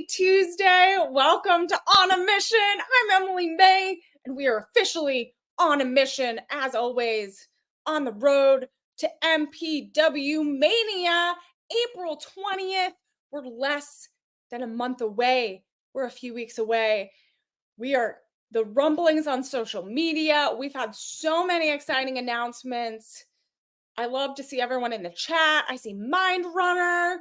Tuesday. Welcome to On a Mission. I'm Emily May, and we are officially on a mission, as always, on the road to MPW Mania, April 20th. We're less than a month away. We're a few weeks away. We are the rumblings on social media. We've had so many exciting announcements. I love to see everyone in the chat. I see Mind Runner.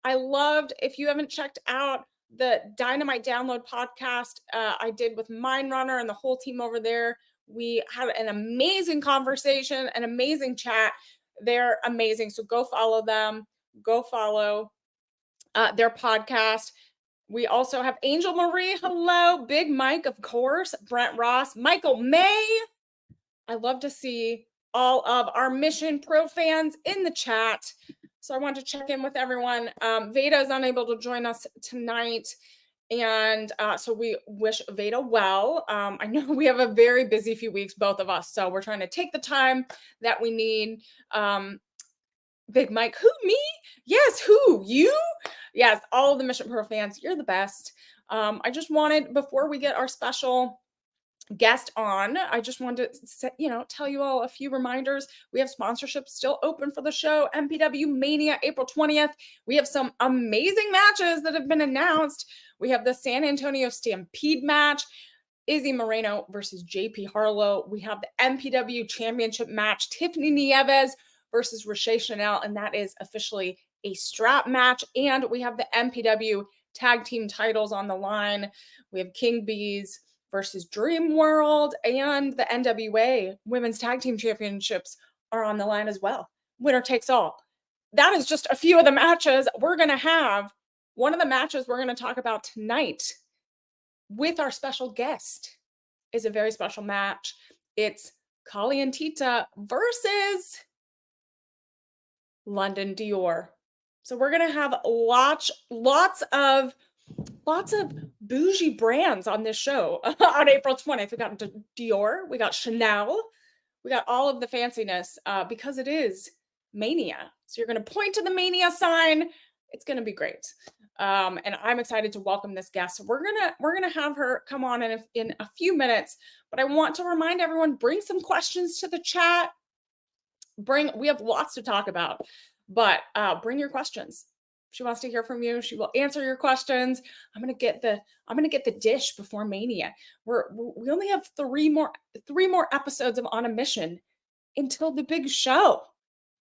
I loved, if you haven't checked out the Dynamite Download podcast I did with Mind Runner and the whole team over there, we had an amazing conversation, an amazing chat. They're amazing. So go follow them. Go follow their podcast. We also have Angel Marie. Hello. Big Mike, of course. Brent Ross. Michael May. I love to see all of our Mission Pro fans in the chat. So I want to check in with everyone. Veda is unable to join us tonight. And so we wish Veda well. I know we have a very busy few weeks, both of us. So we're trying to take the time that we need. Big Mike, who, me? Yes, who, you? Yes, all of the Mission Pro fans, you're the best. I just wanted, before we get our special guest on, I just wanted to tell you all a few reminders. We have sponsorships still open for the show. MPW Mania, April 20th. We have some amazing matches that have been announced. We have the San Antonio Stampede match, Izzy Moreno versus JP Harlow. We have the MPW Championship match, Tiffany Nieves versus Rashay Chanel, and that is officially a strap match. And we have the MPW tag team titles on the line. We have King Bees versus Dream World, and the NWA Women's Tag Team Championships are on the line as well. Winner takes all. That is just a few of the matches we're going to have. One of the matches we're going to talk about tonight with our special guest is a very special match. It's Kali and Tita versus Londyn Dior. So we're going to have lots of bougie brands on this show on April 20th. We got Dior, we got Chanel, we got all of the fanciness because it is Mania. So you're going to point to the Mania sign. It's going to be great. And I'm excited to welcome this guest. So we're gonna have her come on in a few minutes. But I want to remind everyone, bring some questions to the chat. We have lots to talk about, but bring your questions. She wants to hear from you. She will answer your questions. I'm gonna get the dish before Mania. We only have three more episodes of On a Mission until the big show.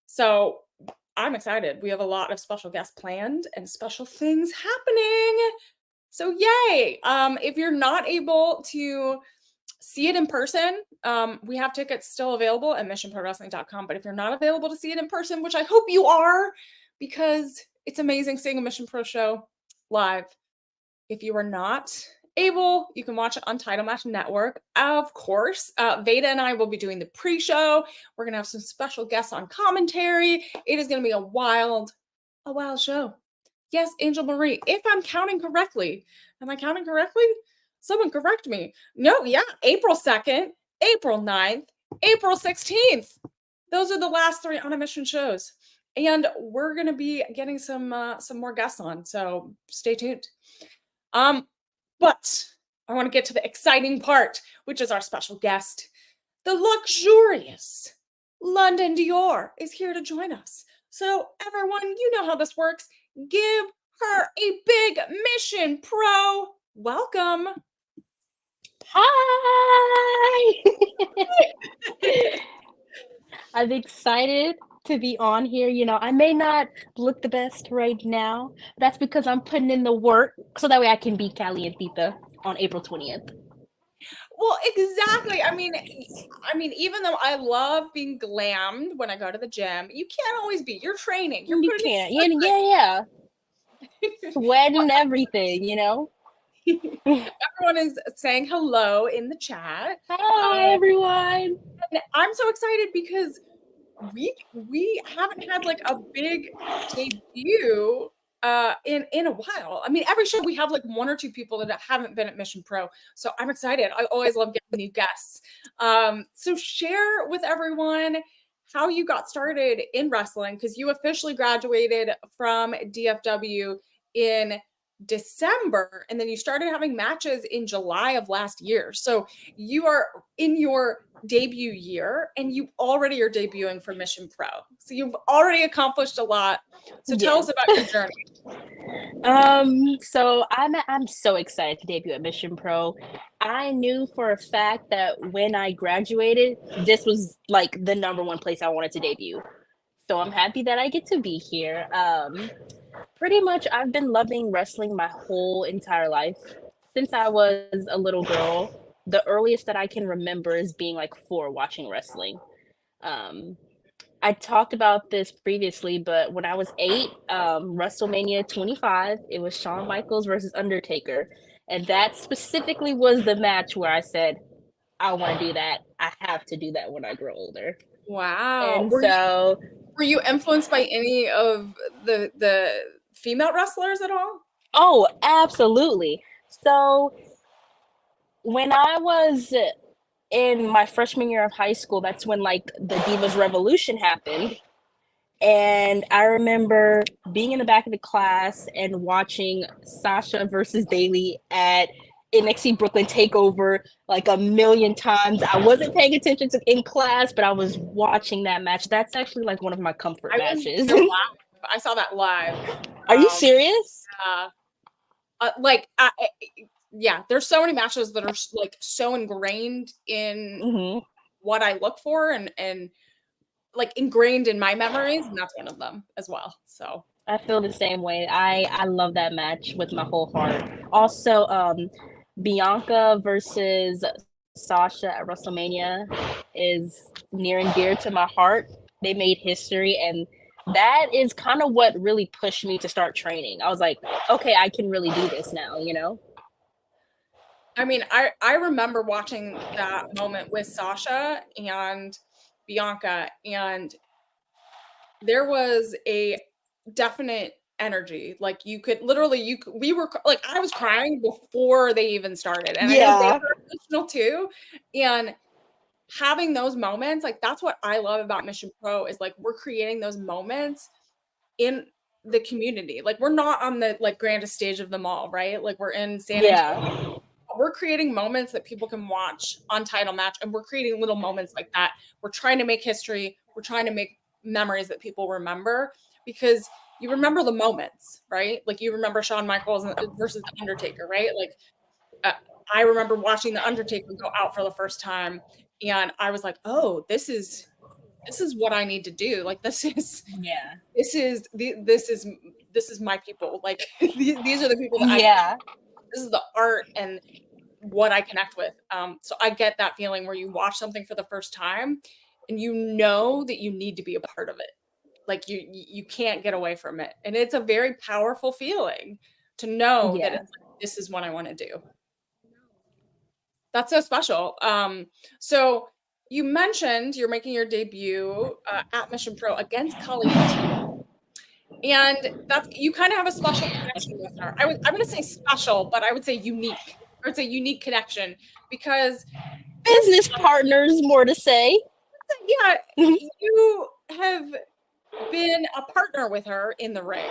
So I'm excited. We have a lot of special guests planned and special things happening. So yay! If you're not able to see it in person, we have tickets still available at missionprowrestling.com. But if you're not available to see it in person, which I hope you are, because it's amazing seeing a Mission Pro show live. If you are not able, you can watch it on Title Match Network. Of course, Veda and I will be doing the pre-show. We're going to have some special guests on commentary. It is going to be a wild show. Yes, Angel Marie, if I'm counting correctly. Am I counting correctly? Someone correct me. No, yeah, April 2nd, April 9th, April 16th. Those are the last 3 On a Mission shows. And we're going to be getting some more guests on, so stay tuned. But I want to get to the exciting part, which is our special guest. The Luxurious Londyn Dior is here to join us. So everyone, you know how this works. Give her a big Mission Pro welcome. Hi! I'm excited to be on here. I may not look the best right now. That's because I'm putting in the work so that way I can beat Kali and Tita on April 20th. Well, exactly. I mean, even though I love being glammed when I go to the gym, you can't always be. You're training. You can't. Yeah. Sweating everything, Everyone is saying hello in the chat. Hi, everyone. And I'm so excited because we haven't had like a big debut in a while. I mean, every show we have like 1 or 2 people that haven't been at Mission Pro. So I'm excited. I always love getting new guests. So share with everyone how you got started in wrestling, because you officially graduated from DFW in December, and then you started having matches in July of last year. So you are in your debut year and you already are debuting for Mission Pro. So you've already accomplished a lot. So tell us about your journey. So I'm so excited to debut at Mission Pro. I knew for a fact that when I graduated, this was like the number one place I wanted to debut. So I'm happy that I get to be here. Pretty much I've been loving wrestling my whole entire life. Since I was a little girl, the earliest that I can remember is being like 4 watching wrestling. Um, I talked about this previously, but when I was 8, WrestleMania 25, it was Shawn Michaels versus Undertaker. And that specifically was the match where I said, I want to do that. I have to do that when I grow older. Wow. And so were you influenced by any of the female wrestlers at all? Oh, absolutely. So when I was in my freshman year of high school, that's when like the Divas Revolution happened. And I remember being in the back of the class and watching Sasha versus Bailey at NXT Brooklyn Takeover like a million times. I wasn't paying attention in class, but I was watching that match. That's actually like one of my comfort matches. I saw that live. Are you serious? Yeah, there's so many matches that are like so ingrained in what I look for and like ingrained in my memories, and that's one of them as well. So I feel the same way. I love that match with my whole heart. Also, Bianca versus Sasha at WrestleMania is near and dear to my heart. They made history, and that is kind of what really pushed me to start training. I was like, okay, I can really do this now, you know? I mean, I remember watching that moment with Sasha and Bianca, and there was a definite energy. Like you could literally, we were like, I was crying before they even started, and I know they were emotional too. And having those moments, like that's what I love about Mission Pro is like we're creating those moments in the community. Like we're not on the like grandest stage of them all, right? Like we're in San Antonio. We're creating moments that people can watch on Title Match, and we're creating little moments like that. We're trying to make history. We're trying to make memories that people remember, because you remember the moments, right? Like you remember Shawn Michaels versus The Undertaker, right? Like I remember watching The Undertaker go out for the first time, and I was like, oh, this is what I need to do. Like this is my people. Like these are the people that this is the art and what I connect with. So I get that feeling where you watch something for the first time and you know that you need to be a part of it. Like you can't get away from it. And it's a very powerful feeling to know that it's like, this is what I want to do. That's so special. So you mentioned you're making your debut at Mission Pro against Kali, and that's, you kind of have a special connection with her. I'm going to say special, but I would say unique. I would say unique connection, because business partners, more to say. Yeah, you have been a partner with her in the ring.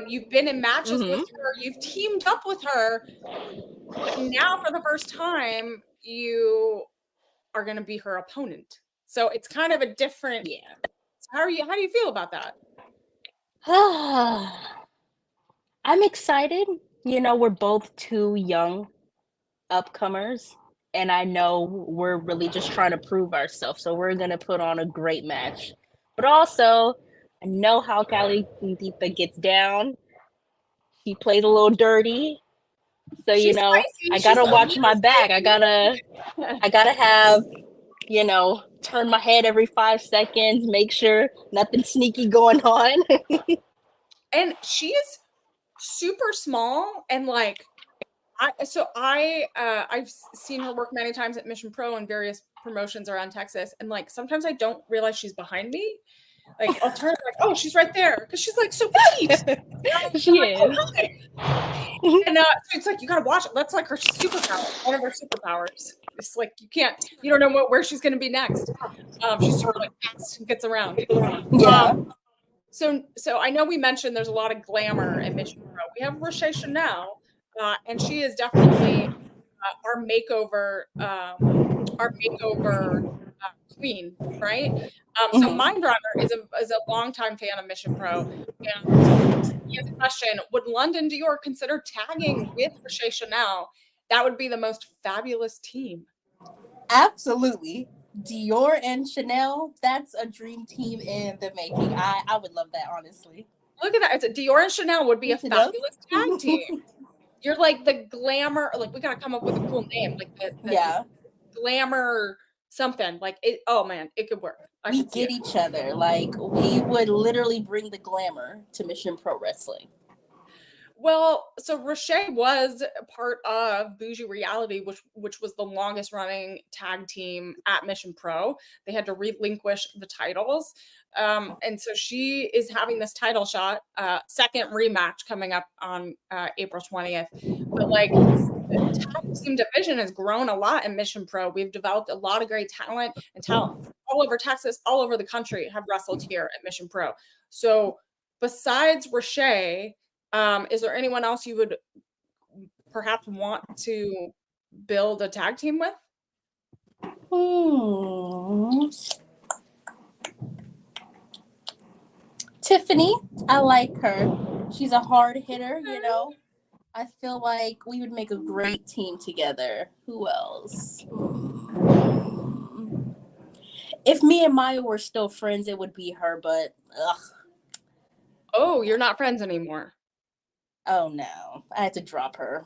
You've been in matches with her. You've teamed up with her. But now, for the first time, you are going to be her opponent. So it's kind of a different. Yeah. How do you feel about that? I'm excited. You know, we're both 2 young upcomers, and I know we're really just trying to prove ourselves. So we're gonna put on a great match. But also, I know how Kali Deepa gets down. She plays a little dirty. So She's you know, spicy. I gotta watch my back. I gotta have, you know, turn my head every 5 seconds, make sure nothing sneaky going on. And she is super small, and like I've seen her work many times at Mission Pro and various promotions around Texas, and like sometimes I don't realize she's behind me. Like I'll turn like, oh, she's right there, because she's like so petite. She is. Like, oh, hi. And so it's like you gotta watch it. That's like her superpower, one of her superpowers. It's like you don't know where she's gonna be next. She's sort of like gets around. Yeah. So I know we mentioned there's a lot of glamour in Mission Pro. We have Roche Chanel, and she is definitely our makeover queen, right? So Mindrunner is a longtime fan of Mission Pro, and he has a question: would Londyn Dior consider tagging with Roche Chanel? That would be the most fabulous team. Absolutely. Dior and Chanel, that's a dream team in the making. I would love that, honestly. Look at that. It's a Dior and Chanel would be a fabulous tag team. You're like the glamour, like we gotta come up with a cool name, like the glamour something. Like it, oh man, it could work. We get each other. Like we would literally bring the glamour to Mission Pro Wrestling. Well, so Roche was part of Bougie Reality, which was the longest running tag team at Mission Pro. They had to relinquish the titles. And so she is having this title shot, second rematch coming up on April 20th. But like the tag team division has grown a lot in Mission Pro. We've developed a lot of great talent all over Texas, all over the country have wrestled here at Mission Pro. So besides Roche, is there anyone else you would perhaps want to build a tag team with? Tiffany, I like her. She's a hard hitter, you know. I feel like we would make a great team together. Who else? If me and Maya were still friends, it would be her, but ugh. Oh, you're not friends anymore. Oh no, I had to drop her.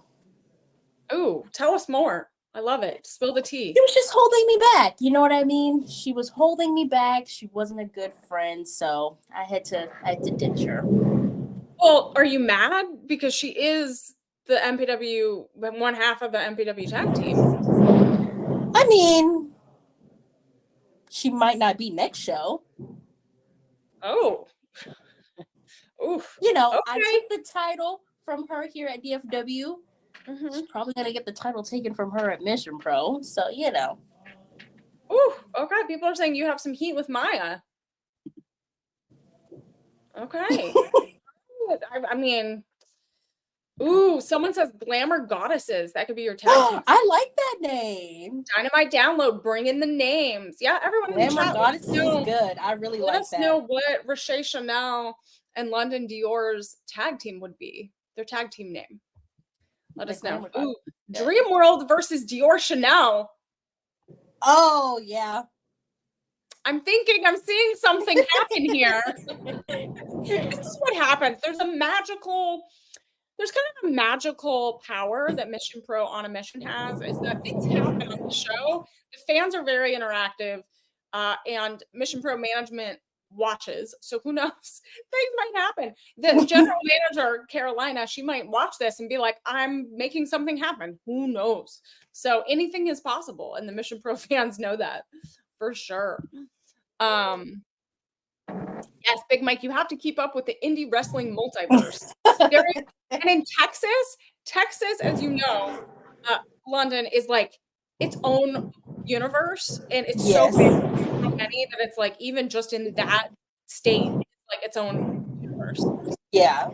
Oh, tell us more. I love it. Spill the tea. She was just holding me back. You know what I mean? She was holding me back. She wasn't a good friend, so I had to ditch her. Well, are you mad because she is the MPW, one half of the MPW tag team? I mean, she might not be next show. Oh. Oof. You know, okay. I took the title from her here at DFW. She's probably going to get the title taken from her at Mission Pro. So, you know. Ooh, okay. People are saying you have some heat with Maya. Okay. I mean, ooh, someone says Glamour Goddesses. That could be your tag team. I like that name. Dynamite Download. Bring in the names. Yeah, everyone Glamour in the chat. Goddesses is good. I really like that. Let us know what Roche Chanel and Londyn Dior's tag team would be. Their tag team name. Let us know. Ooh, Dream World versus Dior Chanel. Oh, yeah. I'm seeing something happen here. This is what happens. There's kind of a magical power that Mission Pro on a Mission has, is that things happen on the show. The fans are very interactive, and Mission Pro management watches. So who knows? Things might happen. The general manager, Carolina, she might watch this and be like, I'm making something happen. Who knows? So anything is possible. And the Mission Pro fans know that for sure. Yes, Big Mike, you have to keep up with the indie wrestling multiverse. And in Texas, as you know, London is like its own universe, and it's so big, so many, that it's like even just in that state, it's like its own universe. Yeah.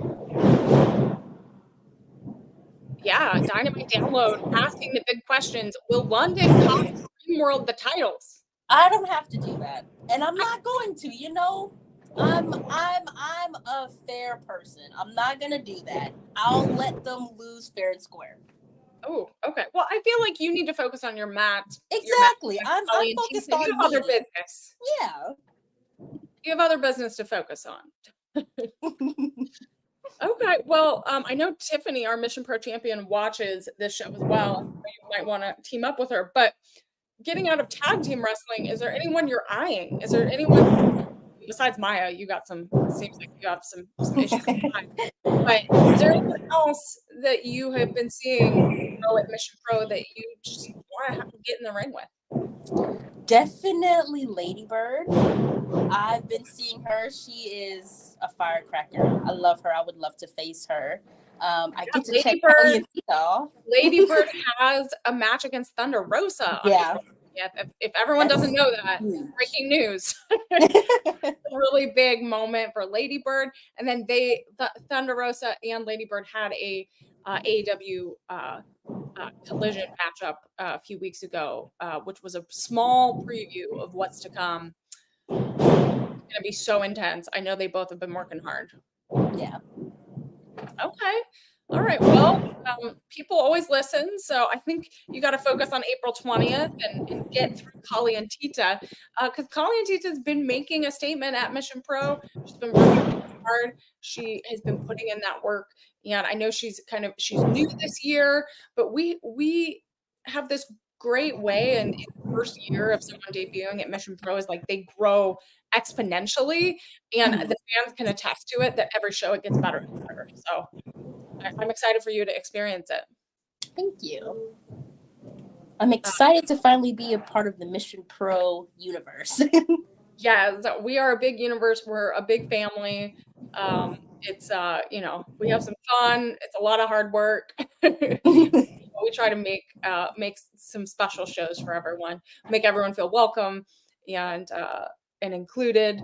Yeah, Dynamite Download asking the big questions. Will Londyn cost Dream World the titles? I don't have to do that, and I'm not going to. You know, I'm a fair person. I'm not gonna do that. I'll let them lose fair and square. Oh, okay. Well, I feel like you need to focus on your mat. Exactly. I'm focused on you have other business. Yeah. You have other business to focus on. Okay. Well, I know Tiffany, our Mission Pro champion, watches this show as well. You might want to team up with her. But getting out of tag team wrestling, is there anyone you're eyeing? Is there anyone besides Maya? Seems like you have some issues. But is there anyone else that you have been seeing at Mission Pro that you just want to have to get in the ring with? Definitely Ladybird. I've been seeing her. She is a firecracker. I love her. I would love to face her. I get to check Ladybird has a match against Thunder Rosa. Yeah. Yeah, if everyone doesn't know that, breaking news. Really big moment for Lady Bird, and then Thunder Rosa and Lady Bird had a AEW collision matchup a few weeks ago, which was a small preview of what's to come. It's gonna be so intense. I know they both have been working hard. Yeah. Okay. All right. Well, people always listen, so I think you got to focus on April 20th and get through Kali and Tita, because Kali and Tita has been making a statement at Mission Pro. She's been working hard. She has been putting in that work, and I know she's new this year, but we have this great way, and in the first year of someone debuting at Mission Pro is like they grow exponentially, and the fans can attest to it that every show it gets better and better. So I'm excited for you to experience it. Thank you. I'm excited to finally be a part of the Mission Pro universe. Yeah, so we are a big universe. We're a big family. It's we have some fun. It's a lot of hard work. We try to make some special shows for everyone, make everyone feel welcome and included.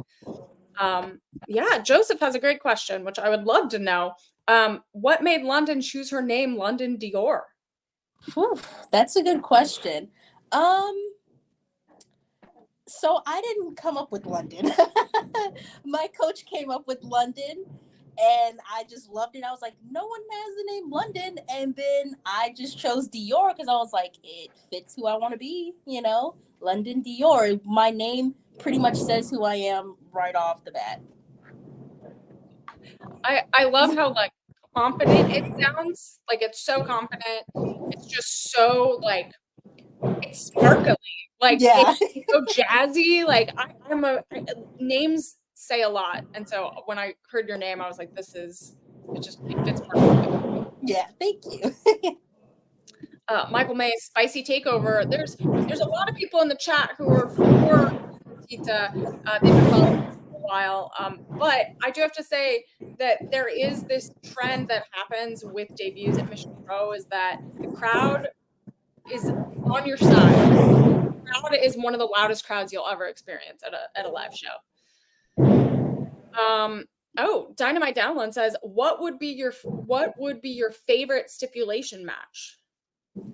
Joseph has a great question, which I would love to know. What made Londyn choose her name, Londyn Dior? Whew, that's a good question. So I didn't come up with Londyn. My coach came up with Londyn, and I just loved it. I was like, no one has the name Londyn, and then I just chose Dior because I was like, it fits who I want to be, Londyn Dior. My name pretty much says who I am right off the bat. I love how like confident it sounds. Like it's so confident. It's just so like it's sparkly. Like it's so jazzy. Like names say a lot. And so when I heard your name, I was like, it fits perfectly. Yeah, thank you. Michael May, Spicy Takeover. There's a lot of people in the chat who are for Tita. They've been following for a while. But I do have to say that there is this trend that happens with debuts at Mission Pro is that the crowd is on your side. The crowd is one of the loudest crowds you'll ever experience at a live show. Dynamite Download says, what would be your favorite stipulation match?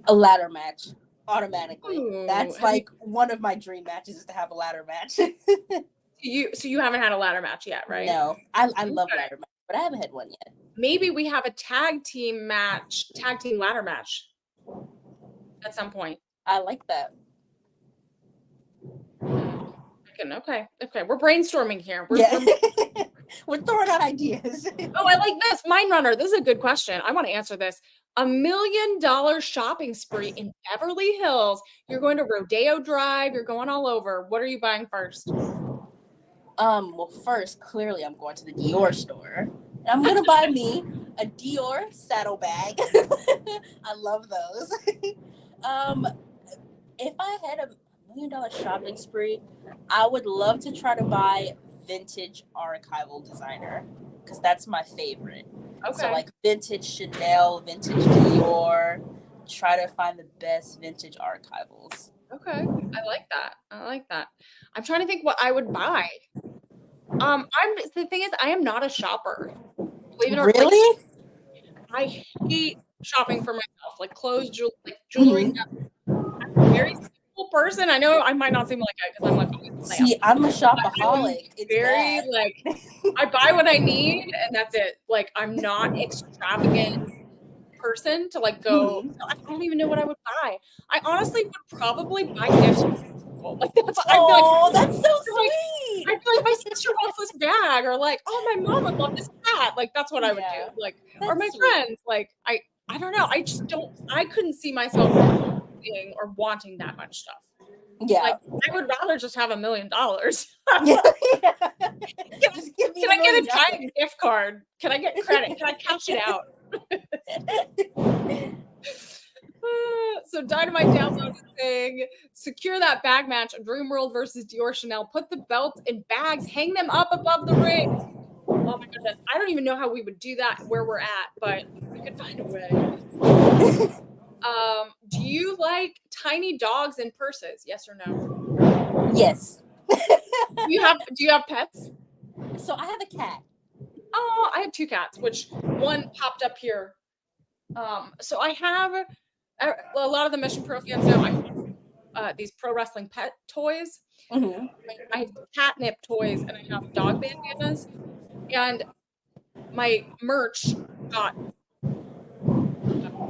A ladder match, automatically. Ooh, that's like one of my dream matches is to have a ladder match. So you haven't had a ladder match yet, right? No, I love ladder match, but I haven't had one yet. Maybe we have a tag team ladder match at some point. I like that. Okay. We're brainstorming here. We're throwing out ideas. Oh, I like this. Mind Runner. This is a good question. I want to answer this. $1 million shopping spree in Beverly Hills. You're going to Rodeo Drive. You're going all over. What are you buying first? Well, first, clearly I'm going to the Dior store. And I'm going to buy me a Dior saddlebag. I love those. If I had $1 million shopping spree, I would love to try to buy vintage archival designer because that's my favorite. Okay. So like vintage Chanel, vintage Dior, try to find the best vintage archivals. Okay. I like that. I'm trying to think what I would buy. The thing is, I am not a shopper. Believe it or not. Really? I hate shopping for myself, like clothes, jewelry. Mm-hmm. I'm a very simple person. I know I might not seem like it because I'm like, see, I'm a shopaholic. It's very bad. Like I buy what I need and that's it. Like I'm not extravagant person to like go. Mm-hmm. I don't even know what I would buy. I honestly would probably buy gifts. Like that's that's so sweet. I feel like my sister wants this bag, or like, oh, my mom would love this hat. Like that's what I would do. Like, or my friends. Like I don't know. I just don't. I couldn't see myself being or wanting that much stuff. Yeah. Like I would rather just have $1 million. Just give me. Can I get a giant gift card? Can I get credit? Can I cash it out? So Dynamite download thing, secure that bag match, Dreamworld versus Dior Chanel, put the belts in bags, hang them up above the ring. Oh my goodness. I don't even know how we would do that where we're at, but we could find a way. Do you like tiny dogs and purses? Yes or no? Yes. Do you have pets? So I have a cat. Oh, I have 2 cats, which one popped up here. So I have a lot of the Mission Pro fans know I have these pro wrestling pet toys. Mm-hmm. I have catnip toys and I have dog bandanas. And my merch got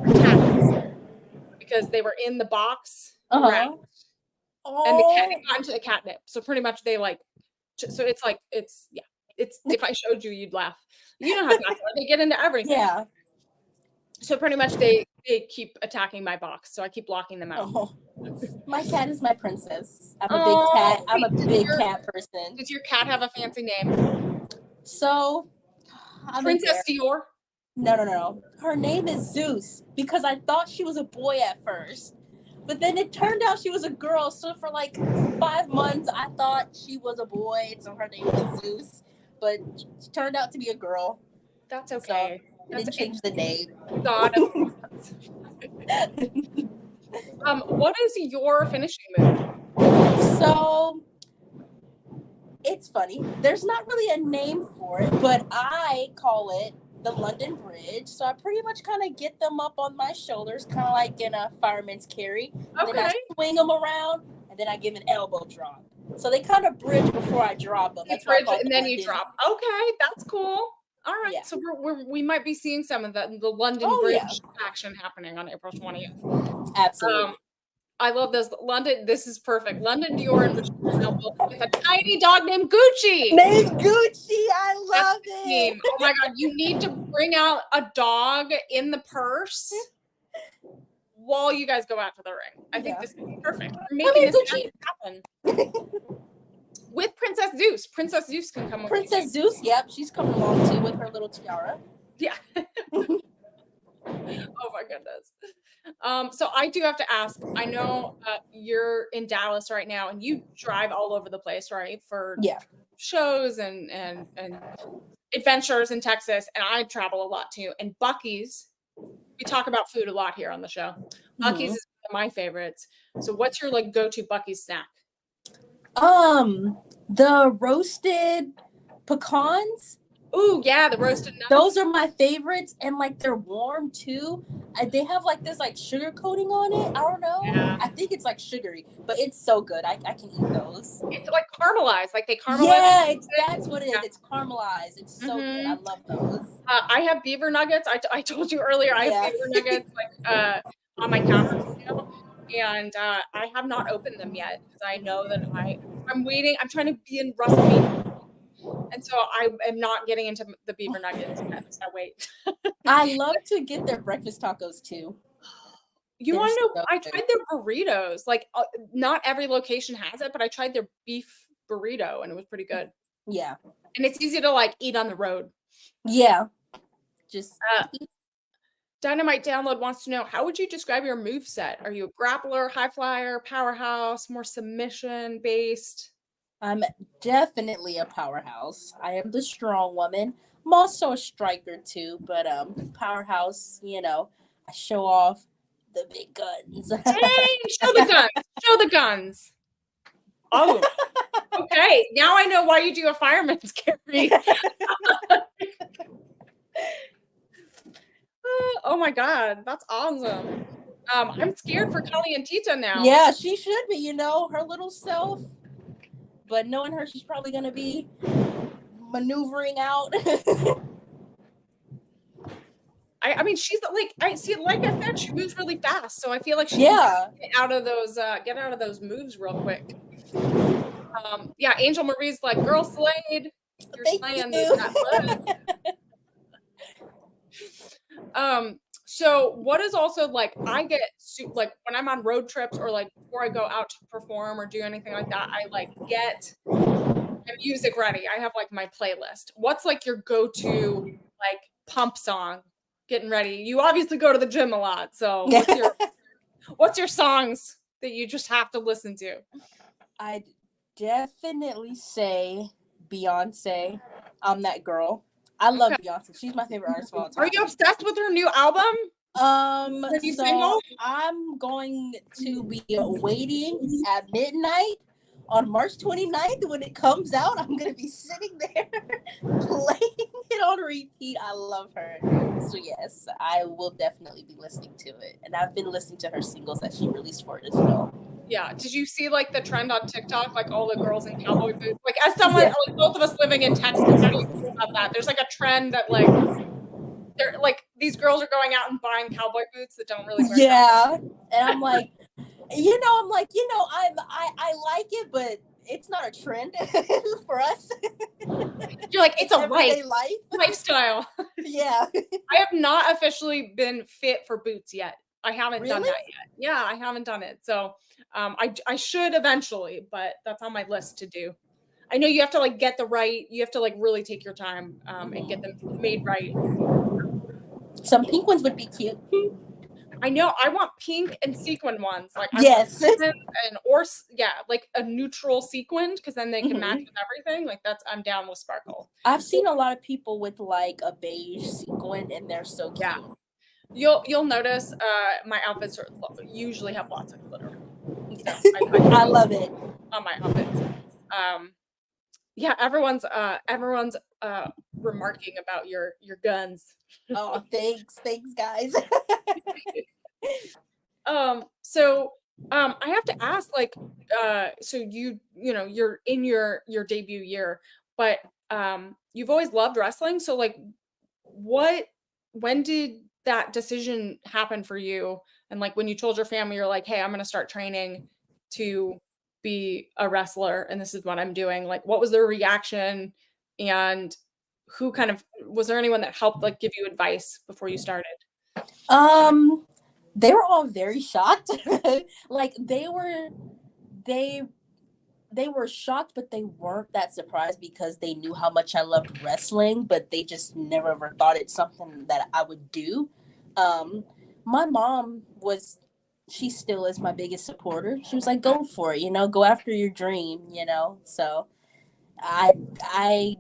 attacked because they were in the box wrapped, and the cat Oh, got into the catnip. So pretty much they like, so it's like it's yeah, it's if I showed you, you'd laugh. You know how cats are; they get into everything. yeah. So pretty much they keep attacking my box, so I keep blocking them out. Oh. My cat is my princess. I'm a big Oh, cat. I'm a wait, big cat person. does your cat have a fancy name? So I'm Princess Dior? No. Her name is Zeus because I thought she was a boy at first. But then it turned out she was a girl. So for like 5 months, I thought she was a boy. So her name was Zeus. But she turned out to be a girl. That's okay. So I didn't change the name. God. What is your finishing move? So it's funny. There's not really a name for it, but I call it the London Bridge. So I pretty much kind of get them up on my shoulders, kind of like in a fireman's carry. Okay. Then I swing them around, and then I give an elbow drop. So they kind of bridge before I drop them. That's Bridge, why I call it and the then you London. drop. Okay, that's cool. All right, Yeah. so we might be seeing some of the London Oh, Bridge yeah. action happening on April 20th. Absolutely. I love this. London, this is perfect. London Dior and with a tiny dog named Gucci. Named Gucci. I love That's the it. name. Oh my God, you need to bring out a dog in the purse while you guys go out to the ring. I think this is perfect. We're making this happen. With Princess Zeus. Princess Zeus can come over. Princess Zeus, yep, she's coming along too with her little tiara. Yeah. Oh my goodness. So I do have to ask, I know you're in Dallas right now and you drive all over the place, right? For shows and adventures in Texas, and I travel a lot too. And Buc-ee's, we talk about food a lot here on the show. Buc-ee's is one of my favorites. So what's your like go-to Buc-ee's snack? The roasted pecans. Ooh, yeah, the roasted nuts. Those are my favorites, and like they're warm too. They have like this like sugar coating on it. I don't know. Yeah. I think it's like sugary, but it's so good. I can eat those. It's like caramelized, like they caramelize. Yeah, that's what it is. It's caramelized. It's so good. I love those. I have beaver nuggets. I told you earlier I have beaver nuggets like on my counter now. And I have not opened them yet because I know that I'm waiting. I'm trying to be in recipe. And so I am not getting into the beaver nuggets. I wait. I love to get their breakfast tacos too. You want to know? I tried their burritos. Like not every location has it, but I tried their beef burrito and it was pretty good. Yeah. And it's easy to like eat on the road. Yeah. Just Dynamite Download wants to know, how would you describe your move set? Are you a grappler, high flyer, powerhouse, more submission based? I'm definitely a powerhouse. I am the strong woman. I'm also a striker too, but powerhouse, you know, I show off the big guns. Hey, show the guns. Show the guns. Oh, okay. Now I know why you do a fireman's carry. Oh my God, that's awesome. I'm scared for Calientita now. Yeah, she should be, you know, her little self. But knowing her, she's probably going to be maneuvering out. I mean, she's like, I said, she moves really fast. So I feel like she can get out of those moves real quick. Yeah, Angel Marie's like, girl slayed. You're slaying that blood. So what is also like, I get like when I'm on road trips or like before I go out to perform or do anything like that, I like get my music ready. I have like my playlist. What's like your go-to like pump song getting ready? You obviously go to the gym a lot. So what's your songs that you just have to listen to? I'd definitely say Beyonce. I'm that girl. I love Beyonce. She's my favorite artist of all time. Are you obsessed with her new album? Have you played So golf? I'm going to be waiting at midnight on March 29th when it comes out. I'm gonna be sitting there playing it on repeat. I love her. So yes, I will definitely be listening to it. And I've been listening to her singles that she released for it as well. Yeah. Did you see like the trend on TikTok, like all the girls in cowboy boots? Like as someone, Yeah. like both of us living in Texas, how do you feel about that? There's like a trend that like they're like these girls are going out and buying cowboy boots that don't really wear cowboy. Yeah. And I'm like, I like it, but it's not a trend for us. You're like, it's a everyday lifestyle. Yeah. I have not officially been fit for boots yet. I haven't done Really? that yet. Yeah, I haven't done it. So I should eventually, but that's on my list to do. I know you have to like get the right, you have to like really take your time and get them made right. Some pink ones would be cute. I know I want pink and sequin ones. Like I Yes. want sequin yeah, like a neutral sequined because then they can match Mhm. with everything. Like I'm down with sparkle. I've seen a lot of people with like a beige sequin, and they're so cute. Yeah. You'll notice my outfits usually have lots of glitter. So I love it on my outfits. Yeah, everyone's remarking about your guns. Oh, thanks guys. So I have to ask, like, so you're in your debut year, but you've always loved wrestling. So like, when did that decision happen for you? And like, when you told your family, you're like, hey, I'm gonna start training to be a wrestler, and this is what I'm doing. Like, what was their reaction? And who kind of was there anyone that helped like give you advice before you started? They were all very shocked. Like they were shocked, but they weren't that surprised because they knew how much I loved wrestling, but they just never ever thought it's something that I would do. My mom she still is my biggest supporter. She was like, go for it, go after your dream, So I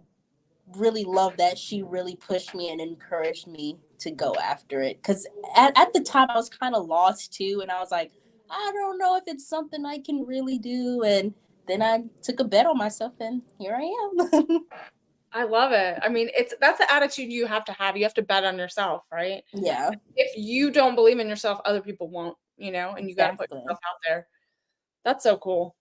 really love that she really pushed me and encouraged me to go after it. Because at the time I was kind of lost too. And I was like, I don't know if it's something I can really do. And then I took a bet on myself and here I am. I love it. I mean, that's the attitude you have to have. You have to bet on yourself, right? Yeah. If you don't believe in yourself, other people won't, and you got to put yourself out there. That's so cool.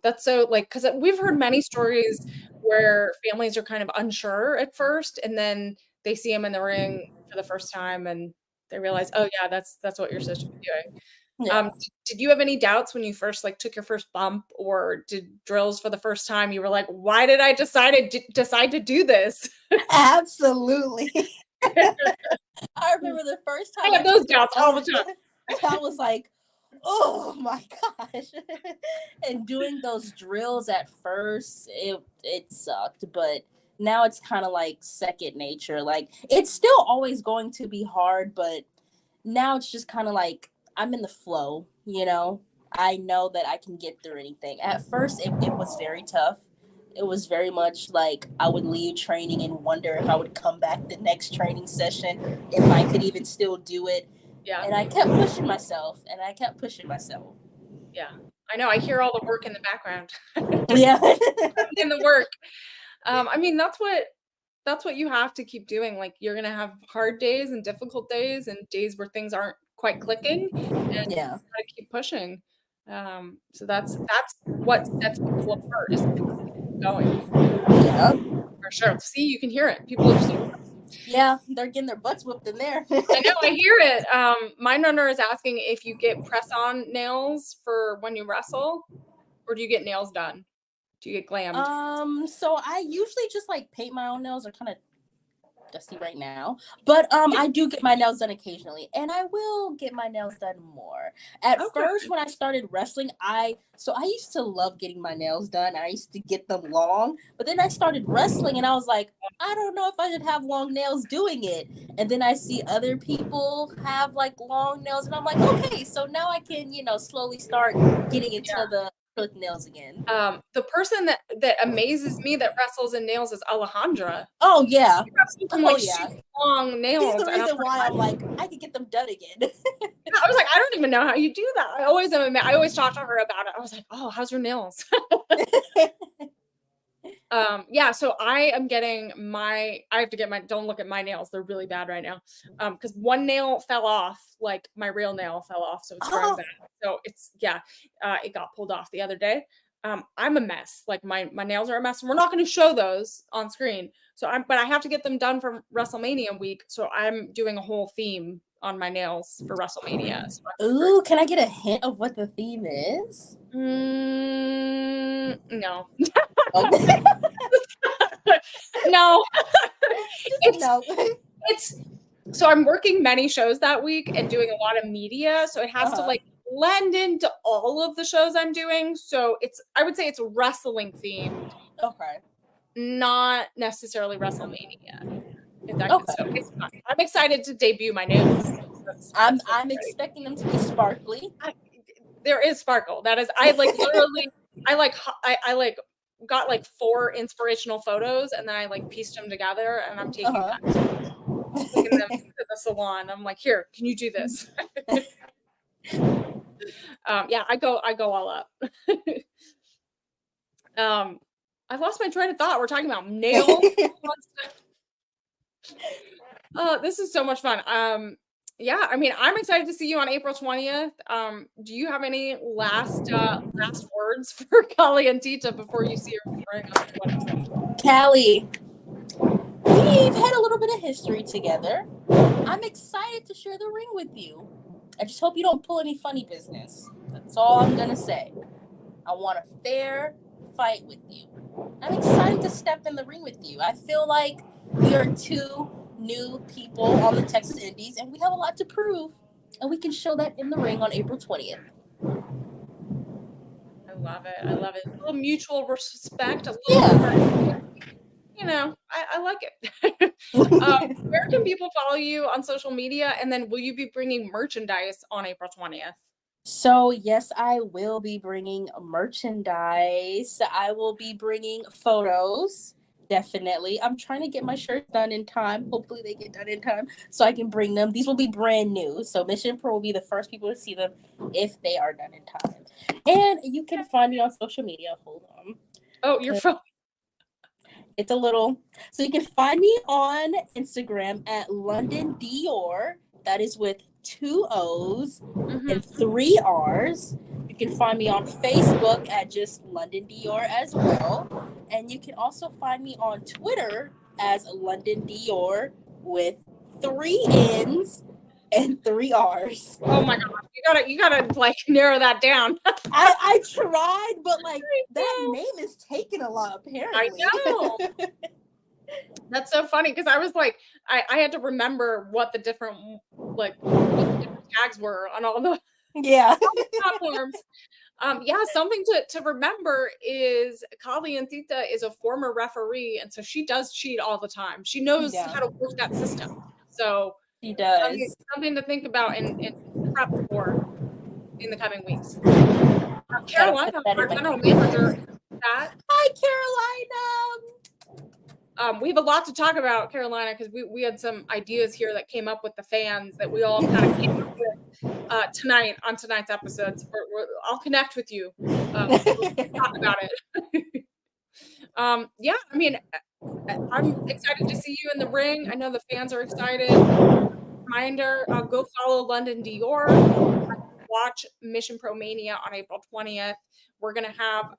That's so like, because we've heard many stories where families are kind of unsure at first, and then they see them in the ring for the first time, and they realize, oh yeah, that's what you're supposed to be doing. Yeah. Did you have any doubts when you first like took your first bump or did drills for the first time? You were like, why did I decide to do this? Absolutely. I remember the first time I have those doubts all the time. I was like, oh my gosh. And doing those drills at first, it sucked, but now it's kind of like second nature. Like it's still always going to be hard, but now it's just kind of like I'm in the flow, I know that I can get through anything. At first it was very tough. It was very much like I would leave training and wonder if I would come back the next training session, if I could even still do it. Yeah. And I kept pushing myself. Yeah. I know. I hear all the work in the background. Yeah. In the work. I mean, that's what you have to keep doing. Like you're going to have hard days and difficult days and days where things aren't quite clicking. And you got to keep pushing. So that's what sets people apart is going. Yeah. For sure. See, you can hear it. People are just yeah, they're getting their butts whooped in there. I know, I hear it. My runner is asking if you get press-on nails for when you wrestle, or do you get nails done? Do you get glammed? So I usually just like paint my own nails. They're kind of dusty right now, but I do get my nails done occasionally, and I will get my nails done more. At first, when I started wrestling, I used to love getting my nails done. I used to get them long, but then I started wrestling, and I was like, I don't know if I should have long nails doing it. And then I see other people have like long nails, and I'm like, okay, so now I can slowly start getting into acrylic nails again. The person that amazes me that wrestles in nails is Alejandra. Oh yeah. Super long nails. He's the reason why I'm like, I could get them done again. I was like, I don't even know how you do that. I always talk to her about it. I was like, oh, how's your nails? Yeah, so I am getting I have to get don't look at my nails. They're really bad right now. Because one nail fell off, like my real nail fell off. So it's growing back. So it's, it got pulled off the other day. I'm a mess. Like my nails are a mess. And we're not going to show those on screen. But I have to get them done for WrestleMania week. So I'm doing a whole theme on my nails for WrestleMania. So ooh, can I get a hint of what the theme is? No. Okay. No. No. So I'm working many shows that week and doing a lot of media. So it has to like blend into all of the shows I'm doing. So I would say it's wrestling themed. Okay. Not necessarily WrestleMania. If that so it's fun. I'm excited to debut my nails. I'm expecting them to be sparkly. There is sparkle. That is, I like literally, I got like 4 inspirational photos and then I like pieced them together and I'm taking them to the salon. I'm like, here, can you do this? Yeah, I go all up. I've lost my train of thought. We're talking about nails. Oh, this is so much fun. Yeah, I mean, I'm excited to see you on April 20th. Do you have any last words for Callie and Tita before you see her ring on the 20th? Callie, we've had a little bit of history together. I'm excited to share the ring with you. I just hope you don't pull any funny business. That's all I'm gonna say. I want a fair fight with you. I'm excited to step in the ring with you. I feel like we are 2 new people on the Texas Indies, and we have a lot to prove, and we can show that in the ring on April 20th. I love it. A little mutual respect. You know, I like it. Where can people follow you on social media? And then will you be bringing merchandise on April 20th? So, yes, I will be bringing merchandise. I will be bringing photos. Definitely. I'm trying to get my shirts done in time. Hopefully they get done in time so I can bring them. These will be brand new. So Mission Pro will be the first people to see them if they are done in time. And you can find me on social media. Hold on. Oh, your phone. It's a little. So you can find me on Instagram at Londyn Dior. That is with 2 O's and 3 R's. You can find me on Facebook at just Londyn Dior as well. And you can also find me on Twitter as Londyn Dior with 3 N's and 3 R's. Oh my God. You gotta like narrow that down. I tried, but like that name is taking a lot apparently. I know. That's so funny because I was like, I had to remember what the different tags were on all the platforms. Something to remember is Callie and Tita is a former referee, and so she does cheat all the time. She knows how to work that system. So she does. Something to think about and prep for in the coming weeks. Carolina, our general manager. Hi, Carolina. We have a lot to talk about, Carolina, because we had some ideas here that came up with the fans that we all kind of came up with tonight on tonight's episode. So I'll connect with you. We'll talk about it. Yeah, I mean, I'm excited to see you in the ring. I know the fans are excited. Reminder, go follow Londyn Dior. Watch Mission Pro Mania on April 20th. We're going to have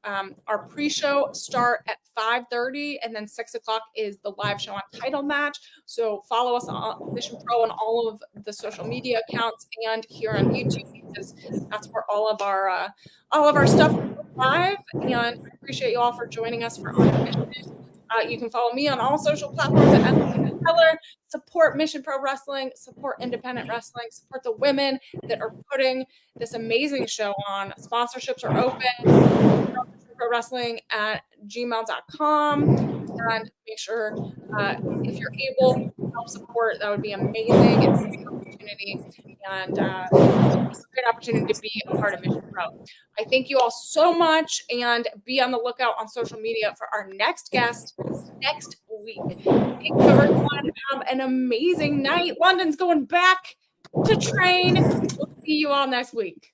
our pre-show start at 5:30, and then 6 o'clock is the live show on Title Match. So follow us on Mission Pro on all of the social media accounts and here on YouTube, because that's where all of our stuff is live. And I appreciate you all for joining us for On a Mission. You can follow me on all social platforms at Emily Keller. Support Mission Pro Wrestling, support independent wrestling, support the women that are putting this amazing show on. Sponsorships are open. Pro Wrestling at gmail.com. And make sure if you're able to help support, that would be amazing. It's a great opportunity. and it's a great opportunity to be a part of Mission Pro. I thank you all so much, and be on the lookout on social media for our next guest next week. Thank you, everyone. Have an amazing night. London's going back to train. We'll see you all next week.